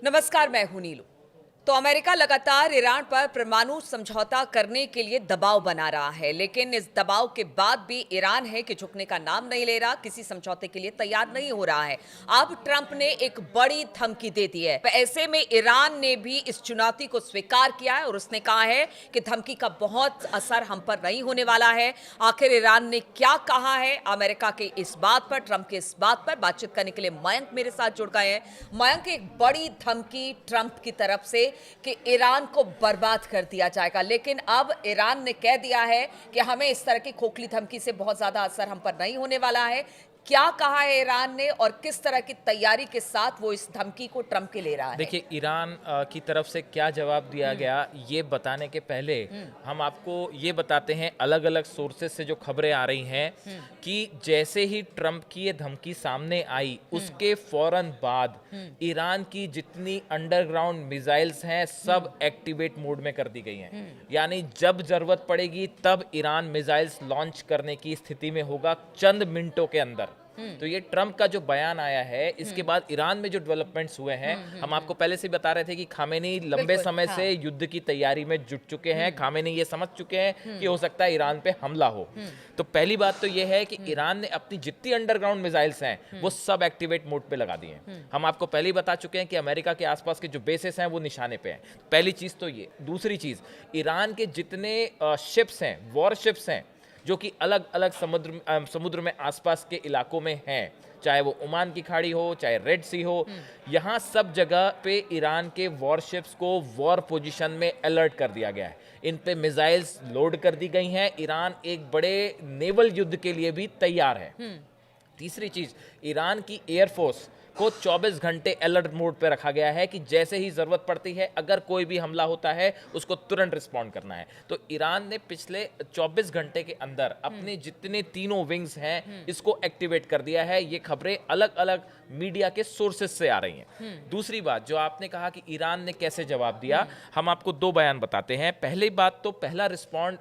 नमस्कार, मैं हूं नीलू। तो अमेरिका लगातार ईरान पर परमाणु समझौता करने के लिए दबाव बना रहा है, लेकिन इस दबाव के बाद भी ईरान है कि झुकने का नाम नहीं ले रहा, किसी समझौते के लिए तैयार नहीं हो रहा है। अब ट्रंप ने एक बड़ी धमकी दे दी है। ऐसे में ईरान ने भी इस चुनौती को स्वीकार किया है और उसने कहा है कि धमकी का बहुत असर हम पर नहीं होने वाला है। आखिर ईरान ने क्या कहा है अमेरिका के इस बात पर, ट्रंप के इस बात पर बातचीत करने के लिए मयंक मेरे साथ जुड़ गए हैं। मयंक, एक बड़ी धमकी ट्रंप की तरफ से कि ईरान को बर्बाद कर दिया जाएगा, लेकिन अब ईरान ने कह दिया है कि हमें इस तरह की खोखली धमकी से बहुत ज्यादा असर हम पर नहीं होने वाला है। क्या कहा है ईरान ने और किस तरह की तैयारी के साथ वो इस धमकी को ट्रंप के ले रहा है? देखिए, ईरान की तरफ से क्या जवाब दिया गया ये बताने के पहले हम आपको ये बताते हैं अलग अलग सोर्सेस से जो खबरें आ रही हैं कि जैसे ही ट्रंप की ये धमकी सामने आई उसके फौरन बाद ईरान की जितनी अंडरग्राउंड मिसाइल्स हैं सब एक्टिवेट मोड में कर दी गई हैं। यानी जब जरूरत पड़ेगी तब ईरान मिसाइल्स लॉन्च करने की स्थिति में होगा चंद मिनटों के अंदर। तो ये ट्रंप का जो बयान आया है इसके बाद ईरान में जो डेवलपमेंट्स हुए हैं, हम आपको पहले से बता रहे थे कि खामेनी लंबे समय से युद्ध की तैयारी में जुट चुके हैं। खामेनी ये समझ चुके हैं कि हो सकता है ईरान पे हमला हो। तो पहली बात तो ये है कि ईरान ने अपनी जितनी अंडरग्राउंड मिसाइल्स हैं वो सब एक्टिवेट मोड पे लगा दी हैं। हम आपको पहले ही बता चुके हैं कि अमेरिका के आसपास के जो बेसेस हैं वो निशाने पे हैं। पहली चीज तो ये। दूसरी चीज, ईरान के जितने शिप्स हैं, वॉर शिप्स हैं, जो कि अलग अलग समुद्र में आसपास के इलाकों में हैं, चाहे वो ओमान की खाड़ी हो, चाहे रेड सी हो, यहाँ सब जगह पे ईरान के वॉरशिप्स को वॉर पोजीशन में अलर्ट कर दिया गया है। इन पे मिसाइल्स लोड कर दी गई हैं। ईरान एक बड़े नेवल युद्ध के लिए भी तैयार है। तीसरी चीज, ईरान की एयरफोर्स को 24 घंटे अलर्ट मोड पे रखा गया है कि जैसे ही जरूरत पड़ती है, अगर कोई भी हमला होता है उसको तुरंत रिस्पॉन्ड करना है। तो ईरान ने पिछले 24 घंटे के अंदर अपने जितने तीनों विंग्स हैं इसको एक्टिवेट कर दिया है। ये खबरें अलग अलग मीडिया के सोर्सेस से आ रही हैं। दूसरी बात, जो आपने कहा कि ईरान ने कैसे जवाब दिया, हम आपको दो बयान बताते हैं। पहली बात तो पहला रिस्पॉन्ड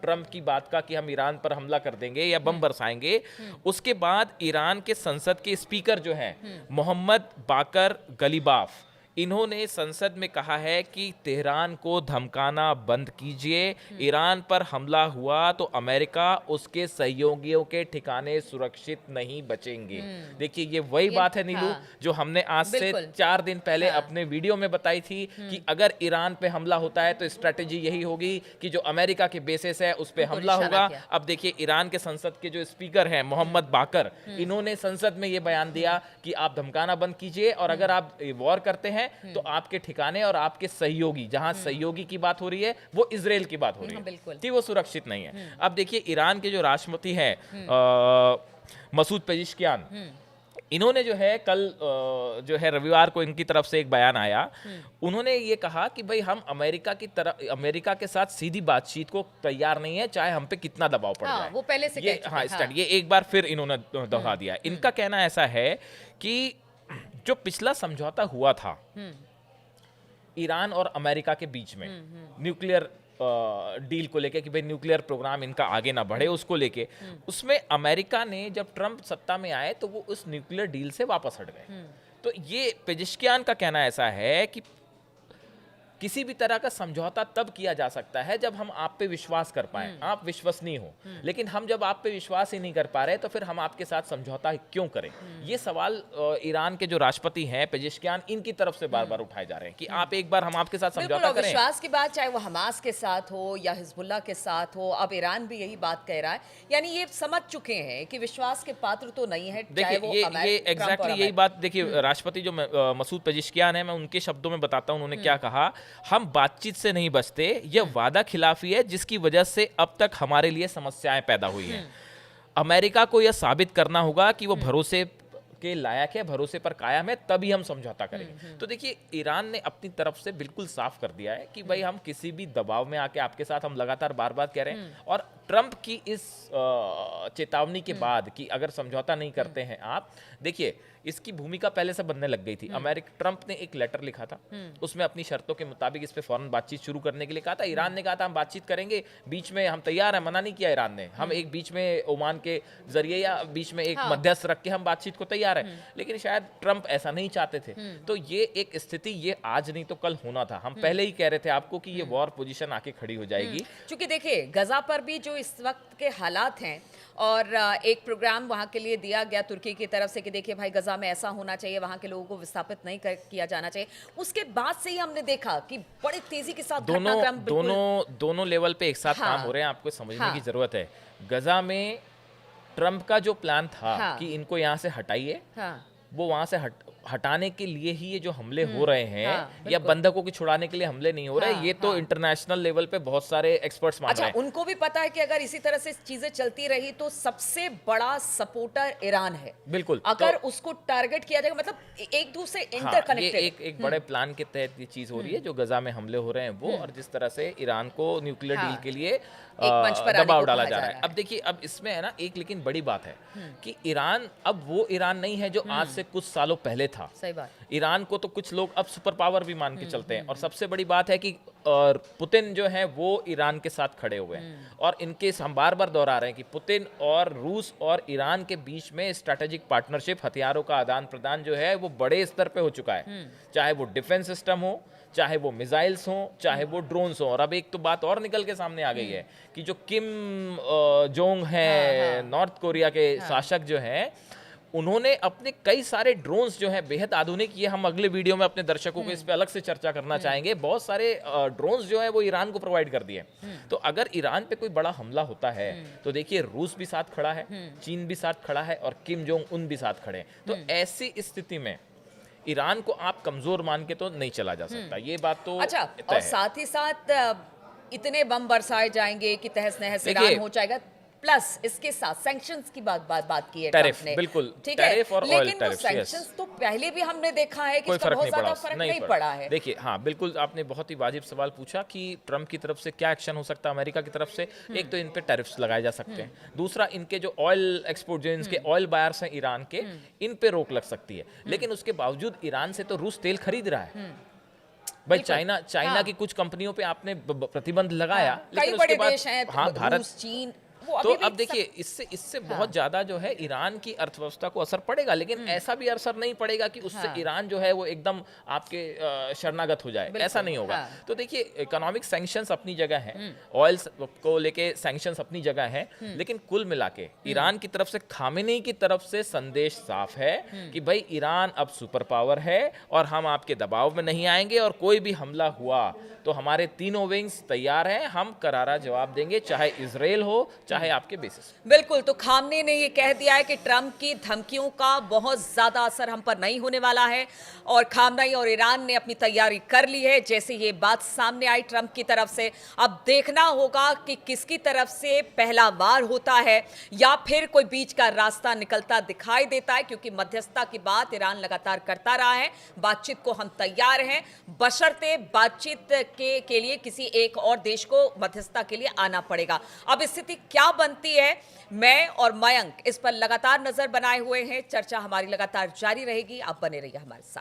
ट्रंप की बात का कि हम ईरान पर हमला कर देंगे या बम बरसाएंगे। उसके बाद ईरान के संसद के स्पीकर जो हैं मोहम्मद बाकर गलीबाफ, इन्होंने संसद में कहा है कि तेहरान को धमकाना बंद कीजिए। ईरान पर हमला हुआ तो अमेरिका उसके सहयोगियों के ठिकाने सुरक्षित नहीं बचेंगे। देखिए, ये वही बात है नीलू, जो हमने आज से 4 दिन पहले अपने वीडियो में बताई थी कि अगर ईरान पे हमला होता है तो स्ट्रेटेजी यही होगी कि जो अमेरिका के बेसिस है उस पे हमला होगा। अब देखिए, ईरान के संसद के जो स्पीकर हैं मोहम्मद बाकर, इन्होंने संसद में ये बयान दिया कि आप धमकाना बंद कीजिए और अगर आप वॉर करते हैं तो आपके ठिकाने और आपके सहयोगी, जहां सहयोगी की बात हो रही है वो इजराइल की बात हो रही है, कि वो सुरक्षित नहीं है। अब देखिए, ईरान के जो राष्ट्रपति हैं मसूद पेजिशकियान, इन्होंने जो है कल जो है रविवार को इनकी तरफ से एक बयान आया। उन्होंने ये कहा कि भाई हम अमेरिका के साथ सीधी बातचीत को तैयार नहीं है, चाहे हम पे कितना दबाव पड़ जाए। वो पहले से ये एक बार फिर इन्होंने दोहरा दिया। इनका कहना ऐसा है कि जो पिछला समझौता हुआ था ईरान और अमेरिका के बीच में न्यूक्लियर डील को लेके कि भाई न्यूक्लियर प्रोग्राम इनका आगे ना बढ़े, उसको लेके, उसमें अमेरिका ने जब ट्रंप सत्ता में आए तो वो उस न्यूक्लियर डील से वापस हट गए। तो ये पेजिशकियान का कहना ऐसा है कि किसी भी तरह का समझौता तब किया जा सकता है जब हम आप पे विश्वास कर पाए, आप विश्वसनीय हो। लेकिन हम जब आप पे विश्वास ही नहीं कर पा रहे तो फिर हम आपके साथ समझौता क्यों करें। ये सवाल ईरान के जो राष्ट्रपति हैं पेजिशकियान, इनकी तरफ से बार बार उठाए जा रहे हैं कि आप एक बार हम आपके साथ समझौता करें। विश्वास की बात चाहे वो हमास के साथ हो या हिजबुल्लाह के साथ हो, अब ईरान भी यही बात कह रहा है। यानी ये समझ चुके हैं कि विश्वास के पात्र तो नहीं है। देखिए, ये एग्जैक्टली यही बात, देखिए राष्ट्रपति जो मसूद पेजिशकियान है, मैं उनके शब्दों में बताता हूं उन्होंने क्या कहा। हम बातचीत से नहीं बचते, यह वादा खिलाफी है जिसकी वजह से अब तक हमारे लिए समस्याएं पैदा हुई हैं। अमेरिका को यह साबित करना होगा कि वो भरोसे के लायक है, भरोसे पर कायम है, तभी हम समझौता करेंगे। तो देखिए, ईरान ने अपनी तरफ से बिल्कुल साफ कर दिया है कि भाई हम किसी भी दबाव में आके आपके साथ हम लगातार बार बार कह रहे हैं। और ट्रंप की इस चेतावनी के बाद कि अगर समझौता नहीं करते हैं आप, देखिए इसकी भूमिका पहले से बनने लग गई थी। ट्रंप ने एक लेटर लिखा था, उसमें अपनी शर्तों के मुताबिक इस पे फौरन बातचीत शुरू करने के लिए कहा था। ईरान ने कहा था हम बातचीत करेंगे, बीच में हम तैयार हैं, मना नहीं किया ईरान ने, हम एक बीच में ओमान के जरिए या बीच में एक मध्यस्थ रख के हम बातचीत को तैयार हैं। लेकिन शायद ट्रंप ऐसा नहीं चाहते थे। तो ये एक स्थिति ये आज नहीं तो कल होना था। हम पहले ही कह रहे थे आपको कि ये वॉर पोजीशन आके खड़ी हो जाएगी। क्योंकि देखिए गजा पर भी जो इस वक्त के हालात हैं, और एक प्रोग्राम वहां के लिए दिया गया तुर्की की तरफ से कि देखिए भाई गजा में ऐसा होना चाहिए, वहां के लोगों को विस्थापित नहीं किया जाना चाहिए। उसके बाद से ही हमने देखा कि बड़ी तेजी के साथ दोनों लेवल पे एक साथ काम हो रहे हैं। आपको समझने की जरूरत है, गजा में ट्रंप का जो प्लान था कि इनको यहाँ से हटाइए, वो वहां से हटाने के लिए ही ये जो हमले हो रहे हैं, या बंधकों की छुड़ाने के लिए हमले नहीं हो रहे। ये तो इंटरनेशनल लेवल पे बहुत सारे एक्सपर्ट्स मान रहे हैं। उनको भी पता है कि अगर इसी तरह से चीजें चलती रही तो सबसे बड़ा सपोर्टर ईरान है। बिल्कुल, अगर उसको टारगेट किया जाएगा, मतलब एक दूसरे इंटरकनेक्टेड। एक बड़े प्लान के तहत ये चीज हो रही है जो गजा में हमले हो रहे हैं वो, और जिस तरह से ईरान को न्यूक्लियर डील के लिए दबाव डाला जा रहा है। अब देखिए, अब इसमें है ना एक लेकिन बड़ी बात है कि ईरान अब वो ईरान नहीं है जो आज से कुछ सालों पहले था। सही बात। ईरान को तो कुछ लोग अब सुपर पावर भी मान के चलते हैं। और सबसे बड़ी बात है कि पुतिन जो है वो ईरान के साथ खड़े हुए हैं। और इनके हम बार बार दोहरा रहे हैं कि पुतिन और रूस और ईरान के बीच में स्ट्रैटेजिक पार्टनरशिप, हथियारों का आदान प्रदान जो है वो बड़े स्तर पे हो चुका है। चाहे वो डिफेंस सिस्टम हो, चाहे वो मिसाइल्स हो, चाहे वो ड्रोन्स हो। और अब एक तो बात और निकल के सामने आ गई है कि जो किम जोंग है, नॉर्थ कोरिया के शासक जो हैं, उन्होंने अपने कई सारे ड्रोन्स जो हैं बेहद आधुनिक, ये हम अगले वीडियो में अपने दर्शकों को इस पे अलग से चर्चा करना चाहेंगे, बहुत सारे ड्रोन्स जो हैं वो ईरान को प्रोवाइड कर दिए। तो अगर ईरान पे कोई बड़ा हमला होता है तो देखिए रूस भी साथ खड़ा है, चीन भी साथ खड़ा है, और किम जोंग उन भी साथ खड़े हैं। तो ऐसी स्थिति में ईरान को आप कमजोर मान के तो नहीं चला जा सकता, ये बात तो अच्छा। और साथ ही साथ इतने बम बरसाए जाएंगे कि तहस नहस ईरान हो जाएगा। प्लस इसके साथ सैंक्शंस की बात की है टैरिफ, ने। बिल्कुल, ठीक है, टैरिफ और ऑयल लेकिन वो सैंक्शंस तो पहले भी हमने देखा है कि इसका बहुत ज्यादा फर्क नहीं पड़ा है। देखिए, हाँ बिल्कुल, आपने बहुत ही वाजिब सवाल पूछा कि ट्रंप की तरफ से क्या एक्शन हो सकता है अमेरिका की तरफ से। एक तो इन पे टैरिफ्स लगाए जा सकते हैं, दूसरा इनके जो ऑयल एक्सपोर्ट, जो इनके ऑयल बायर्स हैं ईरान के, इन पे रोक लग सकती है। लेकिन उसके बावजूद ईरान से तो रूस तेल खरीद रहा है भाई। चाइना की कुछ कंपनियों पे आपने प्रतिबंध लगाया, कई बड़े देश हैं, भारत, चीन। तो अब देखिए, इससे बहुत ज्यादा जो है ईरान की अर्थव्यवस्था को असर पड़ेगा। लेकिन ऐसा भी असर नहीं पड़ेगा कि उससे ईरान जो है वो एकदम आपके शरणागत हो जाए, ऐसा नहीं होगा। तो देखिए, इकोनॉमिक सैंक्शंस अपनी जगह है, ऑयल को लेके सैंक्शंस अपनी जगह है, लेकिन कुल मिला के ईरान की तरफ से, खामेनी की तरफ से संदेश साफ है कि भाई ईरान अब सुपर पावर है और हम आपके दबाव में नहीं आएंगे, और कोई भी हमला हुआ तो हमारे तीनों विंग्स तैयार हैं, हम करारा जवाब देंगे, चाहे इजराइल हो चाहे आपके बेसिस। बिल्कुल। तो खामने ने ये कह दिया है कि ट्रंप की धमकियों का बहुत ज्यादा असर हम पर नहीं होने वाला है, और खामनेई और ईरान ने अपनी तैयारी कर ली है। जैसे ये बात सामने आई ट्रंप की तरफ से, अब देखना होगा कि किसकी तरफ से पहला वार होता है या फिर कोई बीच का रास्ता निकलता दिखाई देता है, क्योंकि मध्यस्थता की बात ईरान लगातार करता रहा है। बातचीत को हम तैयार हैं, बशर्ते बातचीत के लिए किसी एक और देश को मध्यस्थता के लिए आना पड़ेगा। अब स्थिति क्या बनती है, मैं और मयंक इस पर लगातार नजर बनाए हुए हैं। चर्चा हमारी लगातार जारी रहेगी, आप बने रहिए हमारे साथ।